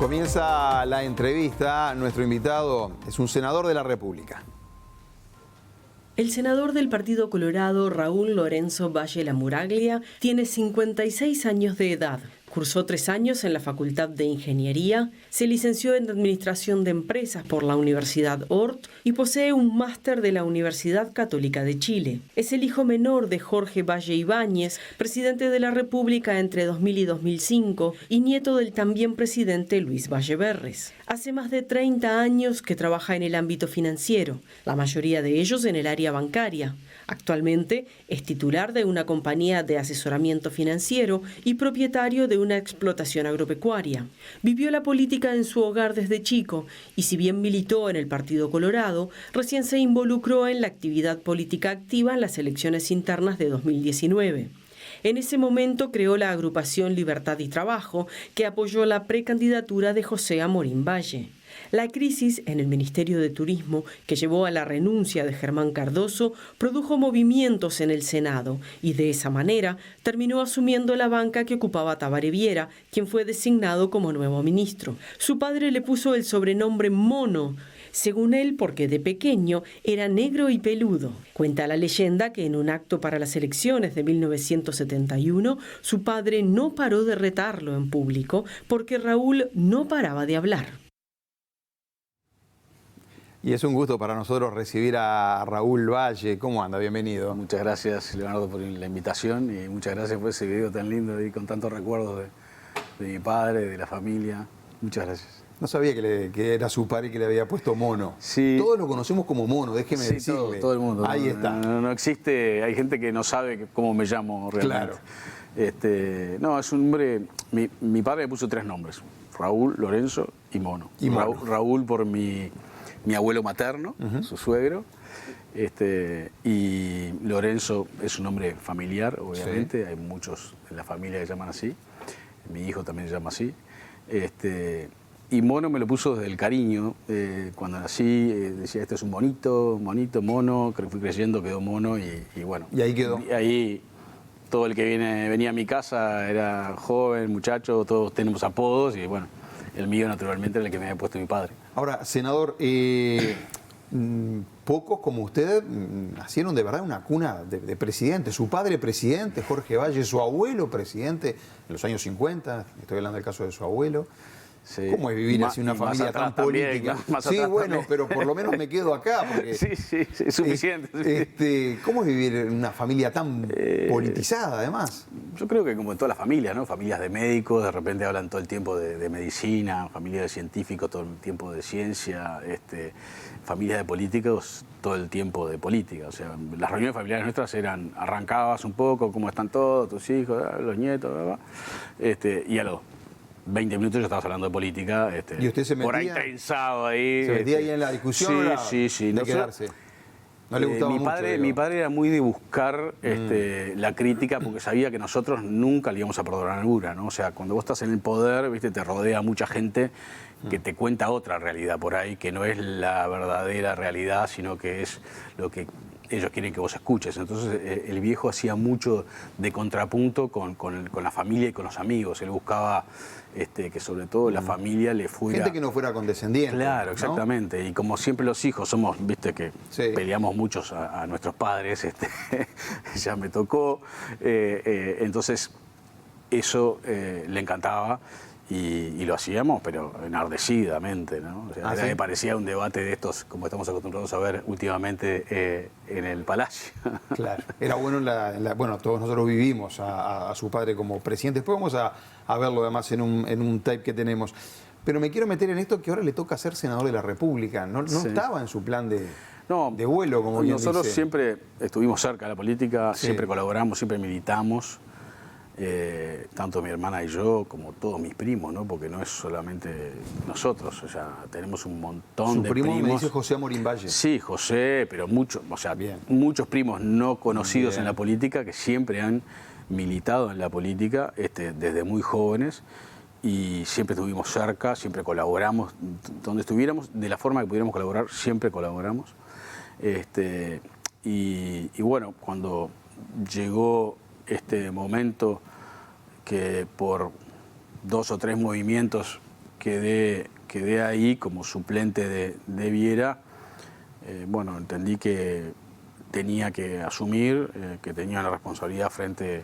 Comienza la entrevista. Nuestro invitado es un senador de la República. El senador del Partido Colorado, Raúl Lorenzo Valle Lamuraglia, tiene 56 años de edad. Cursó 3 años en la Facultad de Ingeniería, se licenció en Administración de Empresas por la Universidad Ort y posee un máster de la Universidad Católica de Chile. Es el hijo menor de Jorge Valle Ibáñez, presidente de la República entre 2000 y 2005, y nieto del también presidente Luis Valle Berres. Hace más de 30 años que trabaja en el ámbito financiero, la mayoría de ellos en el área bancaria. Actualmente es titular de una compañía de asesoramiento financiero y propietario de una explotación agropecuaria. Vivió la política en su hogar desde chico y si bien militó en el Partido Colorado, recién se involucró en la actividad política activa en las elecciones internas de 2019. En ese momento creó la agrupación Libertad y Trabajo, que apoyó la precandidatura de José Amorín Valle. La crisis en el Ministerio de Turismo, que llevó a la renuncia de Germán Cardoso, produjo movimientos en el Senado y de esa manera terminó asumiendo la banca que ocupaba Tabaré Viera, quien fue designado como nuevo ministro. Su padre le puso el sobrenombre Mono, según él porque de pequeño era negro y peludo. Cuenta la leyenda que en un acto para las elecciones de 1971, su padre no paró de retarlo en público porque Raúl no paraba de hablar. Y es un gusto para nosotros recibir a Raúl Valle. ¿Cómo anda? Bienvenido. Muchas gracias, Leonardo, por la invitación y muchas gracias por ese video tan lindo y con tantos recuerdos de mi padre, de la familia. Muchas gracias. No sabía que era su padre y que le había puesto Mono. Sí. Todos lo conocemos como Mono, déjeme decirle. Todo el mundo. Ahí está. No existe, hay gente que no sabe cómo me llamo realmente. Claro. No, es un nombre, mi padre me puso 3 nombres, Raúl, Lorenzo y Mono. Raúl por mi abuelo materno, su suegro, y Lorenzo es un nombre familiar, obviamente, sí. Hay muchos en la familia que llaman así, mi hijo también se llama así, y Mono me lo puso desde el cariño, cuando nací decía, este es un monito, mono, fui creyendo, quedó Mono y bueno. Y ahí quedó. Y ahí todo el que venía a mi casa era joven, muchacho, todos tenemos apodos y bueno. El mío, naturalmente, era el que me había puesto mi padre. Ahora, senador, pocos como usted nacieron de verdad en una cuna de presidente. Su padre presidente, Jorge Valle, su abuelo presidente en los años 50. Estoy hablando del caso de su abuelo. Sí. ¿Cómo es vivir así una familia tan política? Sí, bueno, pero por lo menos me quedo acá. Porque, sí, es suficiente. ¿Cómo es vivir en una familia tan politizada, además? Yo creo que como en todas las familias, ¿no? Familias de médicos, de repente hablan todo el tiempo de medicina, familias de científicos, todo el tiempo de ciencia, familias de políticos, todo el tiempo de política. O sea, las reuniones familiares nuestras arrancabas un poco, cómo están todos, tus hijos, los nietos, bla, bla, y a los 20 minutos ya estabas hablando de política, ¿Y usted se metía, por ahí tensado ahí? ¿Se metía ahí en la discusión? Sí. ¿De quedarse? ¿No le gustaba mucho? Mi padre era muy de buscar la crítica porque sabía que nosotros nunca le íbamos a perdonar una, ¿no? O sea, cuando vos estás en el poder, ¿viste? Te rodea mucha gente que te cuenta otra realidad por ahí, que no es la verdadera realidad, sino que es lo que ellos quieren que vos escuches. Entonces el viejo hacía mucho de contrapunto con la familia y con los amigos. Él buscaba que sobre todo la familia le fuera... Gente que no fuera condescendiente. Claro, exactamente. ¿No? Y como siempre los hijos somos, viste que sí. Peleamos muchos a nuestros padres, ya me tocó. Entonces eso le encantaba. Y lo hacíamos, pero enardecidamente, ¿no? O sea, ¿sí? Me parecía un debate de estos, como estamos acostumbrados a ver últimamente en el Palacio. Claro, era bueno, bueno, todos nosotros vivimos a su padre como presidente. Después vamos a verlo además en un tape que tenemos. Pero me quiero meter en esto que ahora le toca ser senador de la República. No sí. Estaba en su plan de vuelo, como bien dice. Nosotros siempre estuvimos cerca de la política, sí. Siempre colaboramos, siempre militamos. Tanto mi hermana y yo como todos mis primos, ¿no? Porque no es solamente nosotros, o sea, tenemos un montón de primos. ¿Su primo me dice José Amorín Valle? Sí, José, pero muchos, o sea, bien. Muchos primos no conocidos bien. En la política que siempre han militado en la política desde muy jóvenes y siempre estuvimos cerca, siempre colaboramos, donde estuviéramos, de la forma que pudiéramos colaborar, siempre colaboramos. Y bueno, cuando llegó este momento que por 2 o 3 movimientos quedé ahí como suplente de Viera. Bueno, entendí que tenía que asumir, que tenía una responsabilidad frente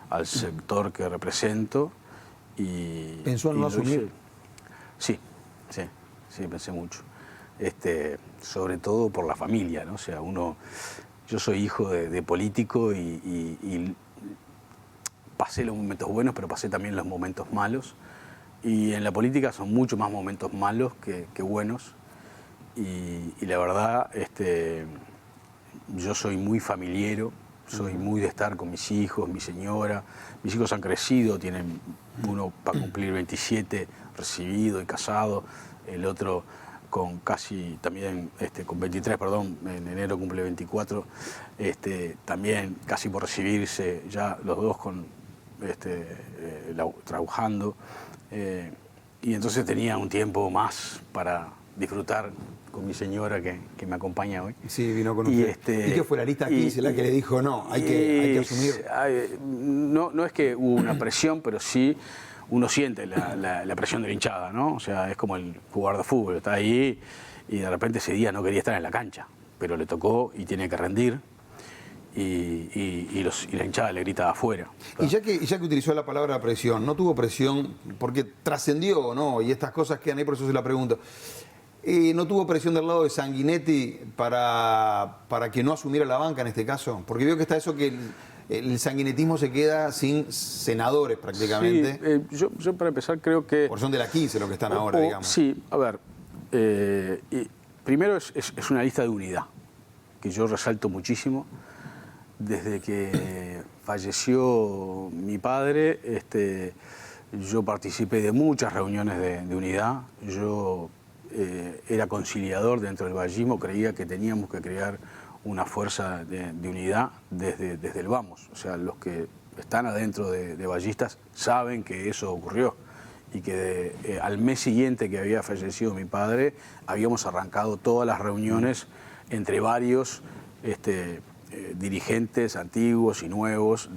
al sector que represento. ¿Pensó en no asumir? Sí, pensé mucho. Sobre todo por la familia, ¿no? O sea, yo soy hijo de político y pasé los momentos buenos, pero pasé también los momentos malos. Y en la política son mucho más momentos malos que buenos. Y la verdad, yo soy muy familiero, soy muy de estar con mis hijos, mi señora. Mis hijos han crecido, tienen uno para cumplir 27, recibido y casado, el otro con casi también, con 23, perdón, en enero cumple 24, también casi por recibirse, ya los dos trabajando. Y entonces tenía un tiempo más para disfrutar con mi señora que me acompaña hoy. Sí, vino con usted. ¿Y qué fue la lista 15 la que le dijo no, hay que asumir? No es que hubo una presión, pero sí uno siente la presión de la hinchada, ¿no? O sea, es como el jugador de fútbol, está ahí y de repente ese día no quería estar en la cancha, pero le tocó y tiene que rendir. Y la hinchada le grita afuera. Y ya que utilizó la palabra presión, ¿no tuvo presión porque trascendió o no? Y estas cosas quedan ahí, por eso se la pregunto. ¿No tuvo presión del lado de Sanguinetti para que no asumiera la banca en este caso? Porque veo que está eso que el sanguinetismo se queda sin senadores prácticamente. Sí, yo para empezar creo que... Por son de la 15 lo que están ahora, digamos. Sí, a ver, primero es una lista de unidad, que yo resalto muchísimo. Desde que falleció mi padre, yo participé de muchas reuniones de unidad. Yo era conciliador dentro del vallismo, creía que teníamos que crear una fuerza de unidad desde el vamos. O sea, los que están adentro de vallistas saben que eso ocurrió y que al mes siguiente que había fallecido mi padre, habíamos arrancado todas las reuniones entre varios dirigentes antiguos y nuevos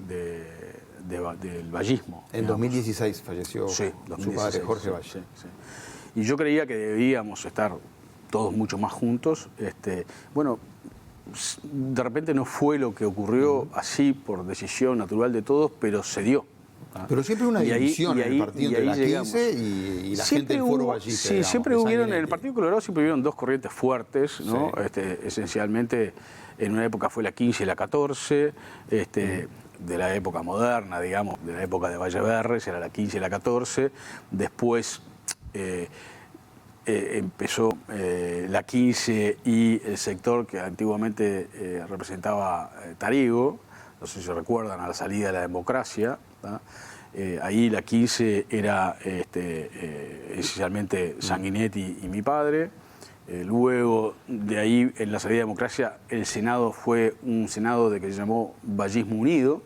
del vallismo. En 2016 falleció su padre, Jorge Valle. Sí. Y yo creía que debíamos estar todos mucho más juntos. Bueno, de repente no fue lo que ocurrió así por decisión natural de todos, pero se dio. Pero siempre una división en el partido entre la 15 y la gente del Foro Vallista. Sí, digamos, siempre hubieron, en el Partido Colorado siempre hubieron dos corrientes fuertes, ¿no? Sí. Esencialmente, en una época fue la 15 y la 14, de la época moderna, digamos, de la época de Valleverres, era la 15 y la 14. Después empezó la 15 y el sector que antiguamente representaba Tarigo, no sé si recuerdan, a la salida de la democracia. Ahí la 15 era esencialmente Sanguinetti y mi padre. Luego de ahí, en la salida de democracia, el Senado fue un Senado que se llamó Vallismo Unido.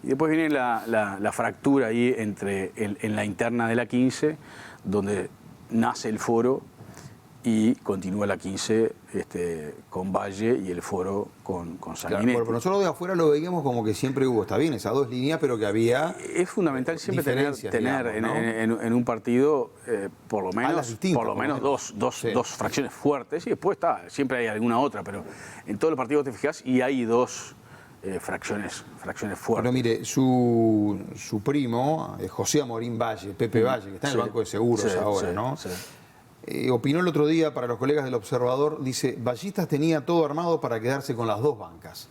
Y después viene la fractura ahí en la interna de la 15, donde nace el Foro y continúa la 15 con Valle y el Foro con Sanguinetti. Claro, pero nosotros de afuera lo veíamos como que siempre hubo, está bien, esas dos líneas, pero que había... Es fundamental siempre tener digamos, ¿no? en un partido por lo menos dos fracciones fuertes, y después siempre hay alguna otra, pero en todos los partidos te fijas y hay dos fracciones fuertes. Pero mire, su primo, José Amorín Valle, Pepe Valle, que está en el Banco de Seguros ahora, ¿no? Sí. Opinó el otro día para los colegas del Observador, dice, Vallistas tenía todo armado para quedarse con las dos bancas.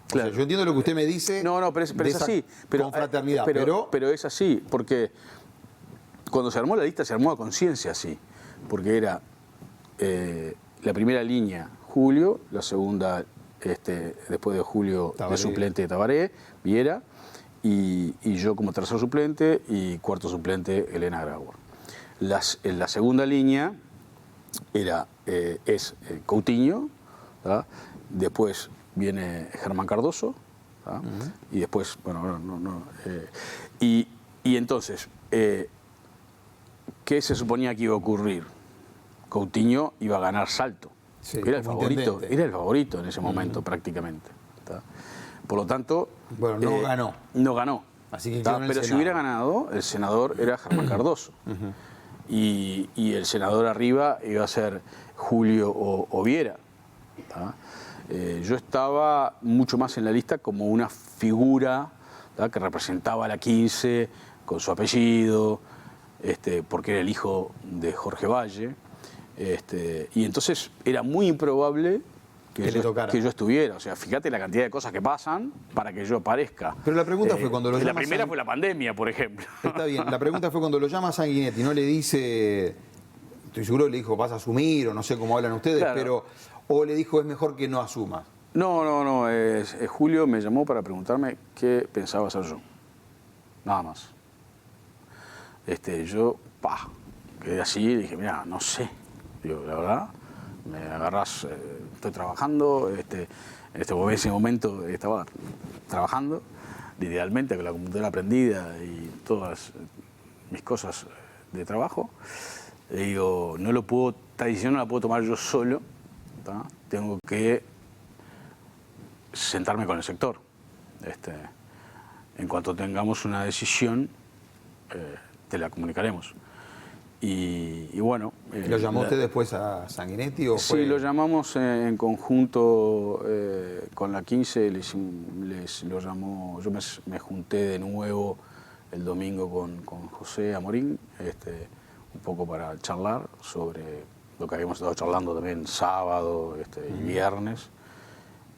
Claro. O sea, yo entiendo lo que usted me dice. No, pero es así. Con fraternidad. Pero es así, porque cuando se armó la lista se armó a conciencia así. Porque era la primera línea Julio, la segunda, después de Julio, Tabaré, de suplente de Tabaré, Viera, y yo como tercer suplente y cuarto suplente Elena Grauer. En la segunda línea es Coutinho, ¿tá? Después viene Germán Cardoso, ¿tá? Y después, bueno, y entonces, ¿qué se suponía que iba a ocurrir? Coutinho iba a ganar salto, era el favorito en ese momento prácticamente, ¿tá? Por lo tanto... Bueno, no ganó. No ganó. Así que quedó en el pero si Senado. hubiera ganado, el senador era Germán Cardoso. Y el senador arriba iba a ser Julio Oviera. Yo estaba mucho más en la lista como una figura, ¿tá?, que representaba a la 15 con su apellido, porque era el hijo de Jorge Valle. Y entonces era muy improbable que yo estuviera. O sea, fíjate la cantidad de cosas que pasan para que yo aparezca. Pero la pregunta fue cuando lo llama... La primera fue la pandemia, por ejemplo. Está bien. La pregunta fue cuando lo llama Sanguinetti, no le dice... Estoy seguro le dijo, vas a asumir, o no sé cómo hablan ustedes, Claro. pero... O le dijo, es mejor que no asumas. No. Julio me llamó para preguntarme qué pensaba hacer yo. Nada más. Yo, quedé así y dije, mira, no sé. Digo, la verdad, me agarrás, estoy trabajando, en ese momento estaba trabajando, idealmente con la computadora prendida y todas mis cosas de trabajo. Le digo, esta decisión no la puedo tomar yo solo, ¿tá? Tengo que sentarme con el sector. En cuanto tengamos una decisión, te la comunicaremos. Y bueno... ¿Lo llamó usted después a Sanguinetti o fue...? Sí, lo llamamos en conjunto con la 15, lo llamó, yo me junté de nuevo el domingo con José Amorín, un poco para charlar sobre lo que habíamos estado charlando también sábado y viernes,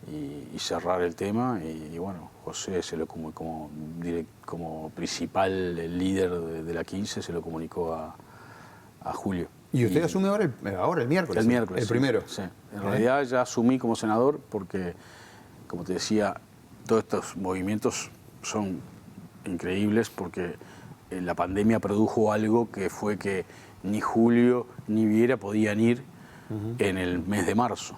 y cerrar el tema. Y bueno, José se lo como principal líder de la 15 se lo comunicó a Julio. ¿Y usted asume ahora el miércoles? El miércoles. El primero. Sí. En realidad ya asumí como senador porque, como te decía, todos estos movimientos son increíbles porque la pandemia produjo algo que fue que ni Julio ni Viera podían ir en el mes de marzo.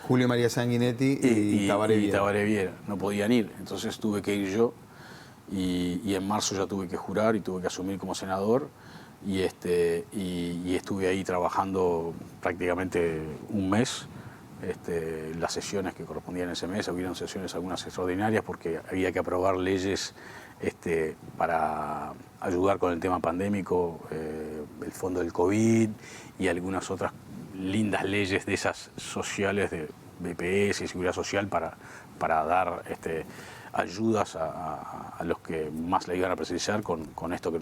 Julio María Sanguinetti y Tabaré Viera no podían ir, entonces tuve que ir yo y en marzo ya tuve que jurar y tuve que asumir como senador. Y estuve ahí trabajando prácticamente un mes, las sesiones que correspondían ese mes. Hubieron sesiones algunas extraordinarias porque había que aprobar leyes para ayudar con el tema pandémico, el fondo del COVID y algunas otras lindas leyes de esas sociales de BPS y Seguridad Social para dar ayudas a los que más la iban a precisar con esto que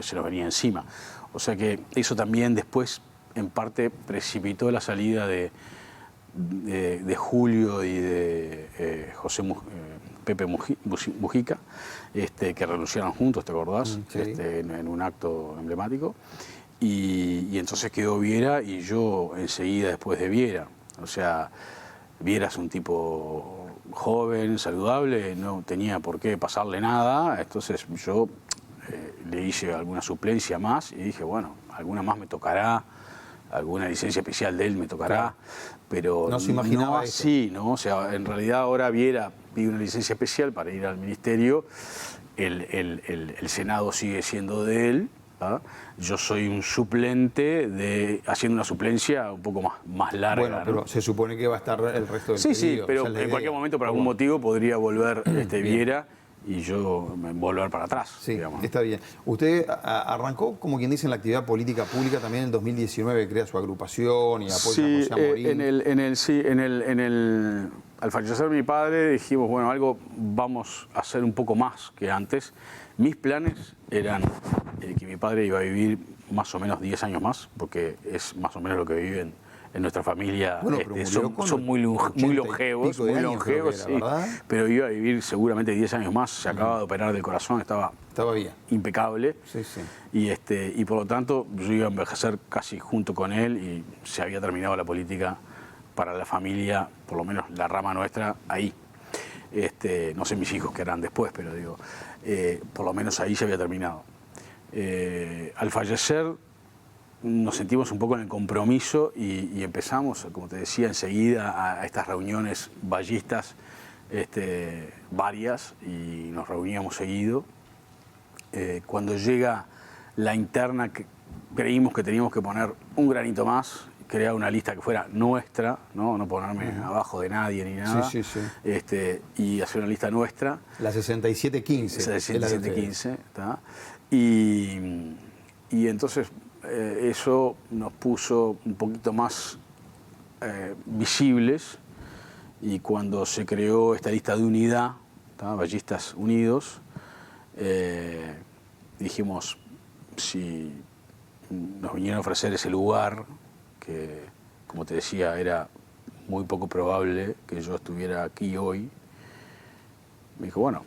se nos venía encima. O sea que eso también después en parte precipitó la salida de Julio y de Pepe Mujica, que renunciaron juntos, ¿te acordás? Sí. En un acto emblemático. Y entonces quedó Viera y yo enseguida después de Viera. O sea, Viera es un tipo joven, saludable, no tenía por qué pasarle nada, entonces yo le hice alguna suplencia más y dije, bueno, alguna más me tocará, alguna licencia especial de él me tocará, claro. Pero no se imaginaba no así, ¿no? O sea, en realidad ahora Viera pide una licencia especial para ir al ministerio, el Senado sigue siendo de él. ¿Ah? Yo soy un suplente haciendo una suplencia un poco más larga. Bueno, pero se supone que va a estar el resto del Sí, periodo. pero en cualquier momento, por algún motivo, podría volver Viera y yo volver para atrás. Sí, digamos. está bien. Usted arrancó, como quien dice, en la actividad política pública también en el 2019, crea su agrupación y apoya a José Amorín. Al fallecer mi padre dijimos, bueno, algo vamos a hacer un poco más que antes. Mis planes eran que mi padre iba a vivir más o menos 10 años más, porque es más o menos lo que viven en nuestra familia. Bueno, son muy longevos, sí, pero iba a vivir seguramente 10 años más. Se acaba de operar del corazón, estaba bien, impecable. Sí, sí. Y por lo tanto yo iba a envejecer casi junto con él y se había terminado la política para la familia, por lo menos la rama nuestra, ahí. No sé mis hijos qué harán después, pero digo, por lo menos ahí se había terminado. Al fallecer nos sentimos un poco en el compromiso y empezamos, como te decía, enseguida a estas reuniones vallistas, varias, y nos reuníamos seguido. Cuando llega la interna, creímos que teníamos que poner un granito más crear una lista que fuera nuestra, no ponerme abajo de nadie ni nada, Sí, sí, y hacer una lista nuestra. La 6715. Esa de 6715, ¿tá? Y entonces eso nos puso un poquito más visibles, y cuando se creó esta lista de unidad, ¿tá? Ballistas Unidos, dijimos, si nos vinieron a ofrecer ese lugar, que como te decía era muy poco probable que yo estuviera aquí hoy, me dijo, bueno,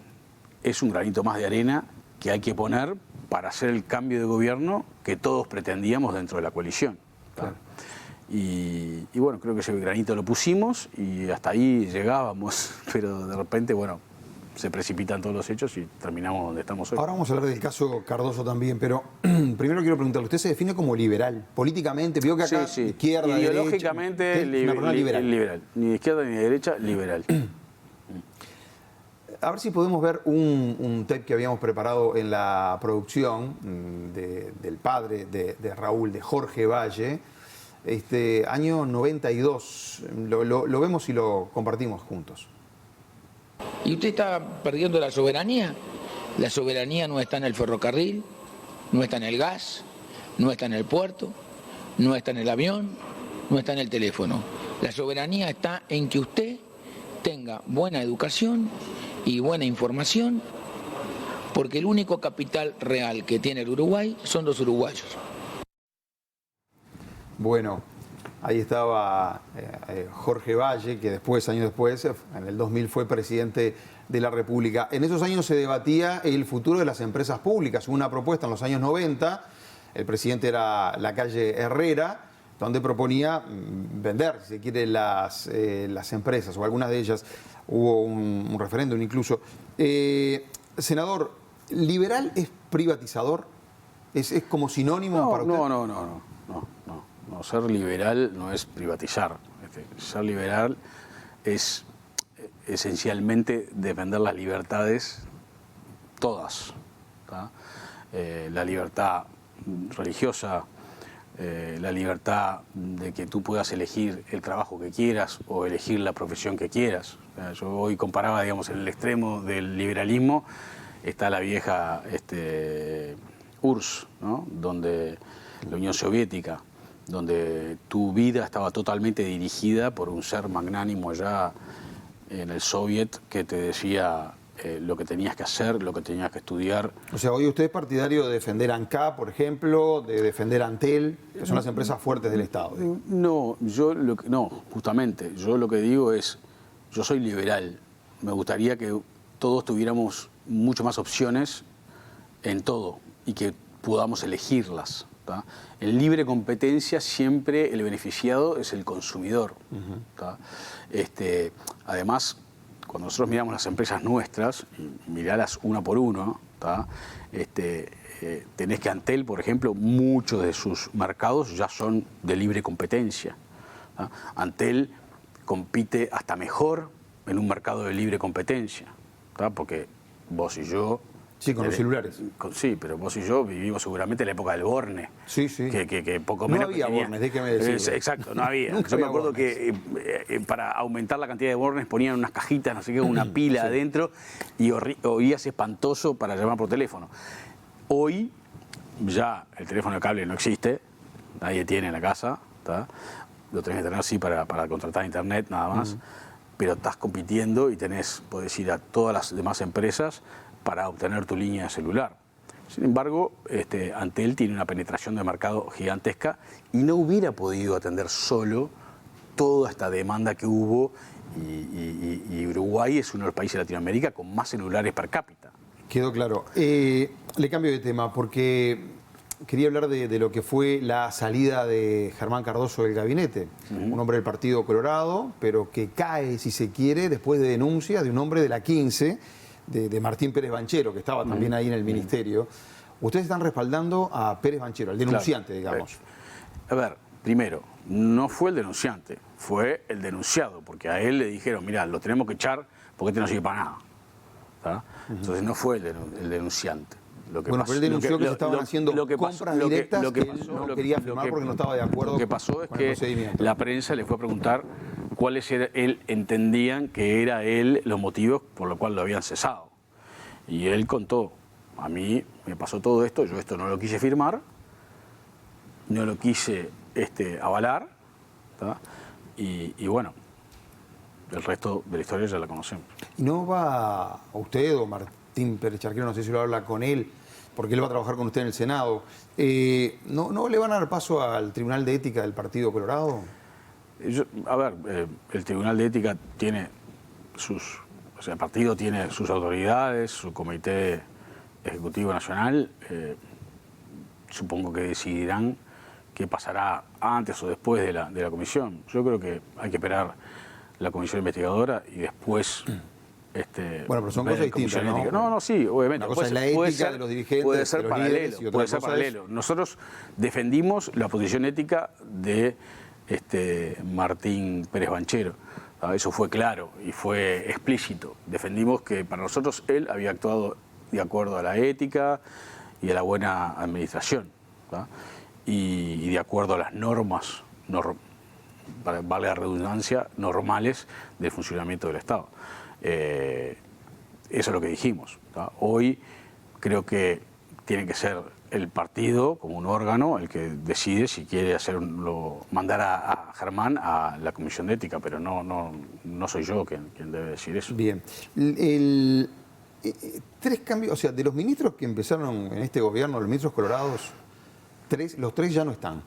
es un granito más de arena que hay que poner para hacer el cambio de gobierno que todos pretendíamos dentro de la coalición. Claro. Y bueno, creo que ese granito lo pusimos y hasta ahí llegábamos, pero de repente, bueno, se precipitan todos los hechos y terminamos donde estamos hoy. Ahora vamos a hablar del caso Cardoso también, pero primero quiero preguntarle, ¿usted se define como liberal? Políticamente, veo que acá sí. izquierda, ideológicamente derecha, liberal. Ni de izquierda ni de derecha, liberal. A ver si podemos ver un tape que habíamos preparado en la producción del padre de Raúl, de Jorge Valle, año 92. Lo vemos y lo compartimos juntos. ¿Y usted está perdiendo la soberanía? La soberanía no está en el ferrocarril, no está en el gas, no está en el puerto, no está en el avión, no está en el teléfono. La soberanía está en que usted tenga buena educación y buena información, porque el único capital real que tiene el Uruguay son los uruguayos. Bueno, ahí estaba Jorge Valle, que años después, en el 2000, fue presidente de la República. En esos años se debatía el futuro de las empresas públicas. Hubo una propuesta en los años 90, el presidente era Lacalle Herrera, donde proponía vender, si se quiere, las empresas, o algunas de ellas. Hubo un referéndum incluso. Senador, ¿liberal es privatizador? ¿Es como sinónimo para usted? No, ser liberal no es privatizar. Ser liberal es esencialmente defender las libertades todas, ¿tá? La libertad religiosa, la libertad de que tú puedas elegir el trabajo que quieras o elegir la profesión que quieras. Yo hoy comparaba, digamos, en el extremo del liberalismo está la vieja URSS, ¿no? Donde la Unión Soviética, donde tu vida estaba totalmente dirigida por un ser magnánimo allá en el Soviet que te decía lo que tenías que hacer, lo que tenías que estudiar. O sea, hoy usted es partidario de defender ANCA, por ejemplo, de defender Antel, que son las empresas fuertes del Estado. No, justamente, yo lo que digo es, yo soy liberal, me gustaría que todos tuviéramos mucho más opciones en todo y que podamos elegirlas. ¿Tá? En libre competencia siempre el beneficiado es el consumidor. ¿Tá? Además, cuando nosotros miramos las empresas nuestras, y mirarlas una por uno, ¿tá? Tenés que Antel, por ejemplo, muchos de sus mercados ya son de libre competencia. ¿Tá? Antel compite hasta mejor en un mercado de libre competencia, ¿tá? Porque vos y yo... Sí, con los celulares. Sí, pero vos y yo vivimos seguramente la época del Borne. Sí. Que poco no menos había tenía. Bornes, déjeme decirlo. Exacto, no había. Nunca Yo me había acuerdo Bornes. que para aumentar la cantidad de Bornes ponían unas cajitas, no sé qué, una pila adentro, y oías espantoso para llamar por teléfono. Hoy ya el teléfono de cable no existe, nadie tiene en la casa, ¿tá? Lo tenés que tener así para contratar internet, nada más. Pero estás compitiendo y podés ir a todas las demás empresas para obtener tu línea de celular. Sin embargo, Antel tiene una penetración de mercado gigantesca y no hubiera podido atender solo toda esta demanda que hubo, y Uruguay es uno de los países de Latinoamérica con más celulares per cápita. Quedó claro. Le cambio de tema porque quería hablar de lo que fue la salida de Germán Cardoso del gabinete. Un hombre del Partido Colorado, pero que cae, si se quiere, después de denuncia de un hombre de la 15, de Martín Pérez Banchero, que estaba también ahí en el ministerio. Ustedes están respaldando a Pérez Banchero, al denunciante, claro, digamos. A ver, primero, no fue el denunciante, fue el denunciado, porque a él le dijeron, mira, lo tenemos que echar porque este no sirve para nada. ¿Tá? Entonces no fue el denunciante. Bueno, pero él denunció que se estaban haciendo compras directas que él no quería firmar porque no estaba de acuerdo. Lo que pasó es con el que procedimiento. la prensa le fue a preguntar cuáles entendían que era los motivos por los cuales lo habían cesado. Y él contó, a mí me pasó todo esto, yo esto no lo quise firmar, no lo quise avalar, ¿tá? Y bueno, el resto de la historia ya la conocemos. ¿Y no va usted o Martín Pérez Charquero, no sé si lo habla con él, porque él va a trabajar con usted en el Senado, ¿no le van a dar paso al Tribunal de Ética del Partido Colorado? El Tribunal de Ética tiene el partido tiene sus autoridades, su comité ejecutivo nacional, supongo que decidirán qué pasará antes o después de la comisión. Yo creo que hay que esperar la comisión investigadora y después... bueno, pero son cosas distintas, ¿no? No, sí, obviamente. Una cosa es la ética de los dirigentes, puede ser de los paralelo, líderes, y otra puede ser cosa paralelo. Nosotros defendimos la posición ética de Martín Pérez Banchero. Eso fue claro y fue explícito. Defendimos que para nosotros él había actuado de acuerdo a la ética y a la buena administración, ¿tá? Y de acuerdo a las normas, vale la redundancia, normales del funcionamiento del Estado. Eso es lo que dijimos, ¿tá? Hoy creo que tiene que ser el partido como un órgano el que decide si quiere mandar a Germán a la Comisión de Ética, pero no soy yo quien debe decir eso. Bien. Tres cambios, o sea, de los ministros que empezaron en este gobierno, los ministros colorados, los tres ya no están,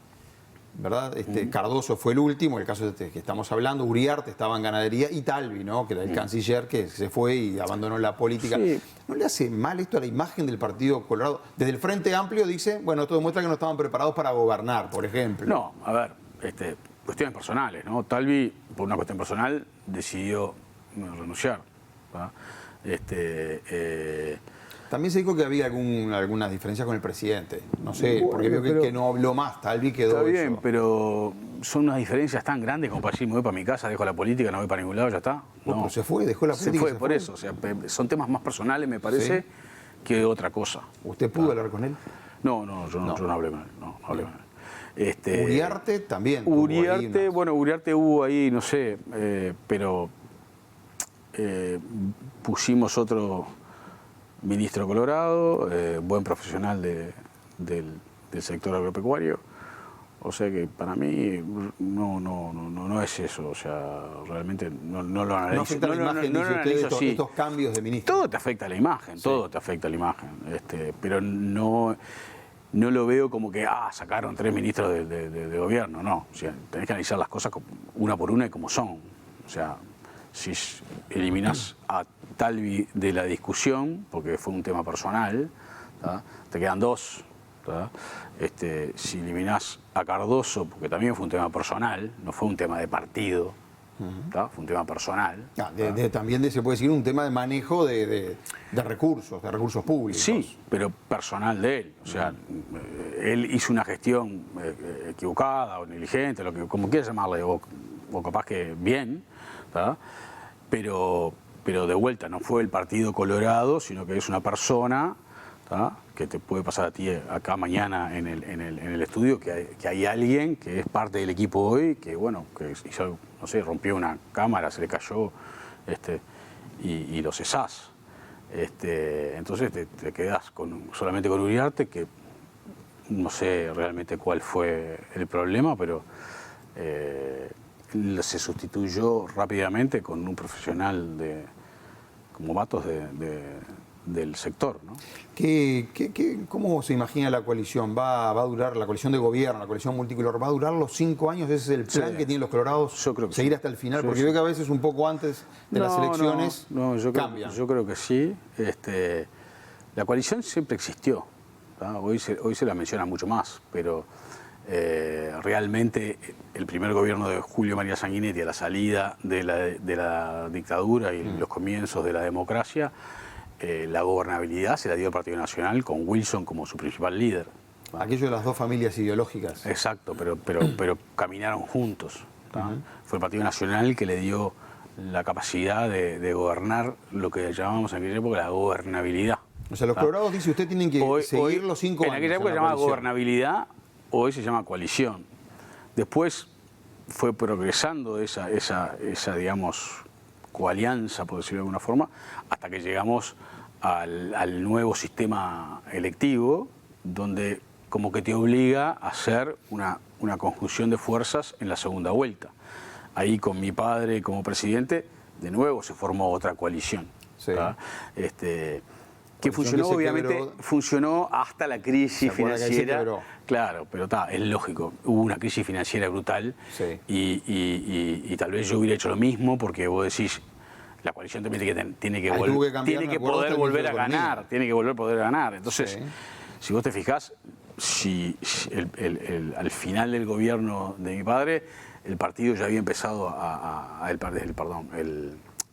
¿verdad? Cardoso fue el último, el caso que estamos hablando, Uriarte estaba en Ganadería y Talvi, ¿no? Que era el canciller que se fue y abandonó la política. Sí. ¿No le hace mal esto a la imagen del Partido Colorado? Desde el Frente Amplio dice, bueno, esto demuestra que no estaban preparados para gobernar, por ejemplo. No, a ver, cuestiones personales, ¿no? Talvi, por una cuestión personal, decidió renunciar, ¿verdad? También se dijo que había algunas diferencias con el presidente. No sé, porque veo que no habló más, Talvi quedó. Está bien, eso. pero son unas diferencias tan grandes como para decir, me voy para mi casa, dejo la política, no voy para ningún lado, ya está. No, pero se fue, dejó la política. Se fue por eso, o sea, son temas más personales, me parece, ¿Sí? que otra cosa. ¿Usted pudo hablar con él? No, yo no hablé con él, no hablé con él. Uriarte también. Uriarte hubo ahí, no sé, pero pusimos otro ministro colorado, buen profesional del sector agropecuario. O sea que para mí no es eso, o sea, realmente no lo analizo. No afecta la imagen, dice usted, estos cambios de ministro. Todo te afecta a la imagen, todo te afecta a la imagen, pero no lo veo como que, sacaron 3 ministros de gobierno, no. O sea, tenés que analizar las cosas una por una y como son. O sea, si eliminas a Talvi de la discusión, porque fue un tema personal, ¿tá? Te quedan 2. ¿tá? Si eliminás a Cardoso, porque también fue un tema personal, no fue un tema de partido, ¿tá? Fue un tema personal. También se puede decir un tema de manejo de recursos públicos. Sí, pero personal de él. O sea, él hizo una gestión equivocada o negligente, como quieras llamarle, o capaz que bien, ¿tá? Pero de vuelta no fue el Partido Colorado, sino que es una persona, ¿tá? Que te puede pasar a ti acá mañana en el estudio, que hay alguien que es parte del equipo hoy, que bueno, que hizo, no sé, rompió una cámara, se le cayó, y lo cesás. Entonces te quedás solamente con Uriarte, que no sé realmente cuál fue el problema, pero se sustituyó rápidamente con un profesional como Matos del sector, ¿no? ¿Cómo se imagina la coalición? ¿Va a durar la coalición de gobierno, la coalición multicolor? ¿Va a durar los 5 años? ¿Ese es el plan que tienen los colorados? Yo creo que seguir sí. hasta el final, porque veo que a veces un poco antes de las elecciones cambian. Yo creo que sí. La coalición siempre existió, ¿tá? Hoy se la menciona mucho más, pero realmente el primer gobierno de Julio María Sanguinetti, a la salida de la dictadura y los comienzos de la democracia, la gobernabilidad se la dio al Partido Nacional con Wilson como su principal líder. Aquello de las dos familias ideológicas. Exacto, pero caminaron juntos, ¿tá? Fue el Partido Nacional que le dio la capacidad de gobernar lo que llamábamos en aquella época la gobernabilidad. O sea, los colorados, dice usted, tienen que seguir los 5 años. En aquella época se llamaba gobernabilidad, hoy se llama coalición. Después fue progresando esa digamos, coalianza, por decirlo de alguna forma, hasta que llegamos al nuevo sistema electivo, donde como que te obliga a hacer una conjunción de fuerzas en la segunda vuelta. Ahí con mi padre como presidente, de nuevo se formó otra coalición. Sí. Que funcionó, obviamente, funcionó hasta la crisis financiera. Claro, pero es lógico. Hubo una crisis financiera brutal, sí. y tal vez yo hubiera hecho lo mismo, porque vos decís, la coalición también tiene que poder volver a ganar, tiene que volver a poder ganar. Entonces, sí. Si vos te fijás, al final del gobierno de mi padre, el partido ya había empezado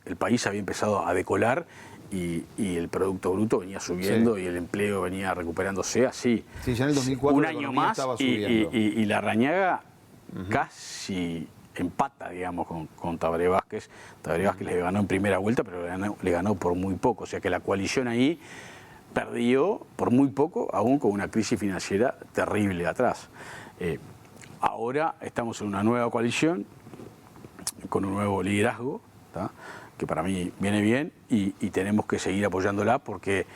el país había empezado a decolar, y el Producto Bruto venía subiendo, sí. Y el empleo venía recuperándose así. Sí, ya en el 2004 un año más y Larrañaga casi empata, digamos, con Tabaré Vázquez. Tabaré Vázquez le ganó en primera vuelta, pero le ganó por muy poco. O sea que la coalición ahí perdió por muy poco, aún con una crisis financiera terrible atrás. Ahora estamos en una nueva coalición, con un nuevo liderazgo, ¿tá? Que para mí viene bien, y tenemos que seguir apoyándola, porque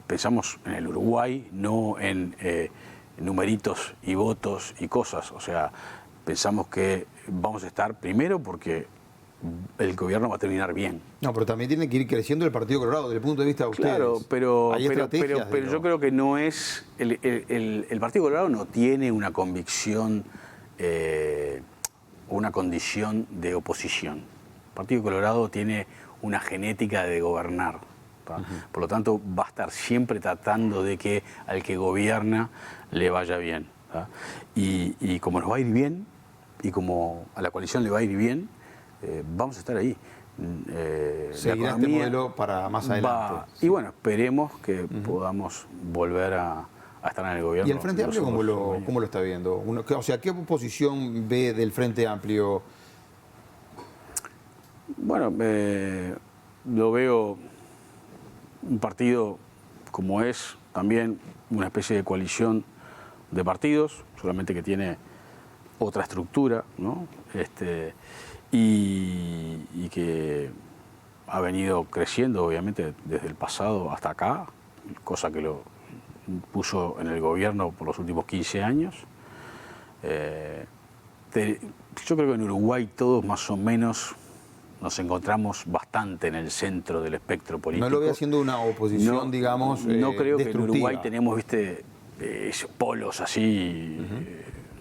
pensamos en el Uruguay, no en numeritos y votos y cosas. O sea, pensamos que vamos a estar primero porque el gobierno va a terminar bien. No, pero también tiene que ir creciendo el Partido Colorado desde el punto de vista de ustedes. Claro, pero yo creo que no es... El Partido Colorado no tiene una convicción o una condición de oposición. El Partido Colorado tiene una genética de gobernar. Por lo tanto, va a estar siempre tratando de que al que gobierna le vaya bien. Y como nos va a ir bien, y como a la coalición le va a ir bien, vamos a estar ahí. Seguirá este modelo para más adelante. Y bueno, esperemos que podamos volver a estar en el gobierno. ¿Y el Frente Amplio cómo lo está viendo? O sea, ¿qué posición ve del Frente Amplio? Bueno, lo veo un partido como es también una especie de coalición de partidos, solamente que tiene otra estructura, ¿no? Y que ha venido creciendo, obviamente, desde el pasado hasta acá, cosa que lo puso en el gobierno por los últimos 15 años. Yo creo que en Uruguay todos más o menos nos encontramos bastante en el centro del espectro político. No lo veo haciendo una oposición, digamos, no creo destructiva. Que en Uruguay tenemos, viste, polos así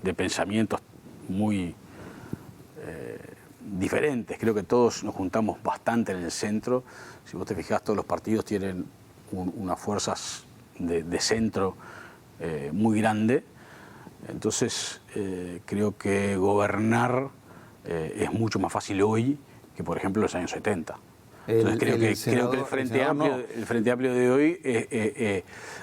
de pensamientos muy diferentes. Creo que todos nos juntamos bastante en el centro. Si vos te fijás, todos los partidos tienen unas fuerzas de centro muy grande. Entonces, creo que gobernar es mucho más fácil hoy que, por ejemplo, en los años 70. Entonces, creo que el Frente Amplio de hoy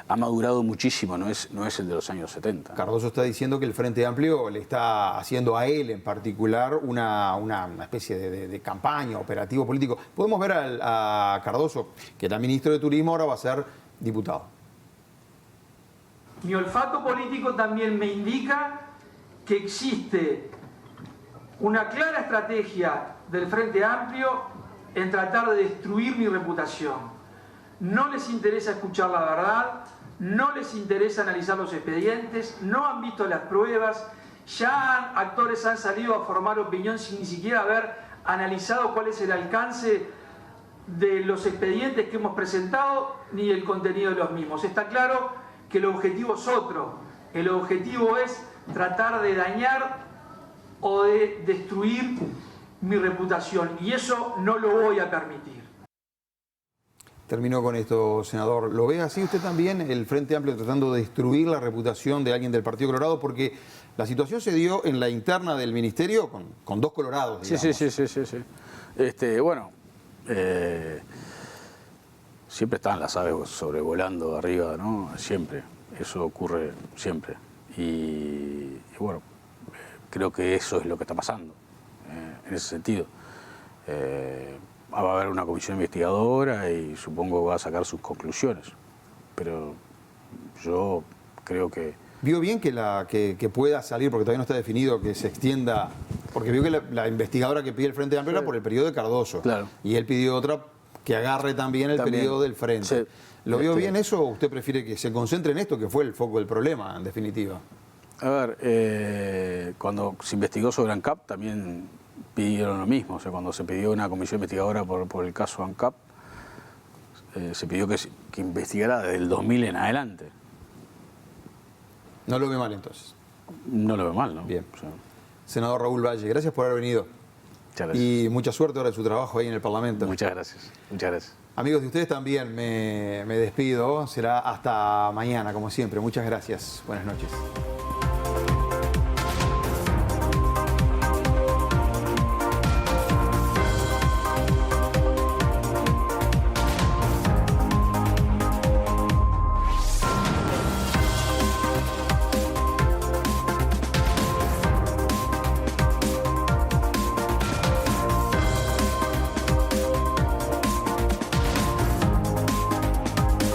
ha madurado muchísimo, no es el de los años 70. Cardoso está diciendo que el Frente Amplio le está haciendo a él en particular una especie de campaña, operativo político. Podemos ver a Cardoso, que era ministro de Turismo, ahora va a ser diputado. Mi olfato político también me indica que existe una clara estrategia del Frente Amplio en tratar de destruir mi reputación. No les interesa escuchar la verdad, no les interesa analizar los expedientes, no han visto las pruebas, ya actores han salido a formar opinión sin ni siquiera haber analizado cuál es el alcance de los expedientes que hemos presentado ni el contenido de los mismos. Está claro que el objetivo es otro, el objetivo es tratar de dañar o de destruir mi reputación, y eso no lo voy a permitir. Termino con esto, senador. ¿Lo ve así usted también, el Frente Amplio tratando de destruir la reputación de alguien del Partido Colorado? Porque la situación se dio en la interna del ministerio con dos colorados, digamos. Sí. Bueno, siempre están las aves sobrevolando arriba, ¿no? Siempre. Eso ocurre siempre. Y bueno, creo que eso es lo que está pasando, en ese sentido. va a haber una comisión investigadora y supongo que va a sacar sus conclusiones. Pero yo creo que... ¿Vio bien que pueda salir, porque todavía no está definido, que se extienda? Porque vio que la investigadora que pide el Frente Amplio era por el periodo de Cardoso. Claro. Y él pidió otra que agarre también el periodo del Frente. Sí. ¿Lo vio bien eso o usted prefiere que se concentre en esto, que fue el foco del problema, en definitiva? A ver, cuando se investigó sobre ANCAP también pidieron lo mismo. O sea, cuando se pidió una comisión investigadora por el caso ANCAP, se pidió que investigara desde el 2000 en adelante. No lo ve mal entonces. No lo veo mal, ¿no? Bien. O sea, Senador Raúl Valle, gracias por haber venido. muchas gracias. Y mucha suerte ahora en su trabajo ahí en el Parlamento. Muchas gracias. Muchas gracias. Amigos de ustedes también me despido. Será hasta mañana, como siempre. Muchas gracias. Buenas noches.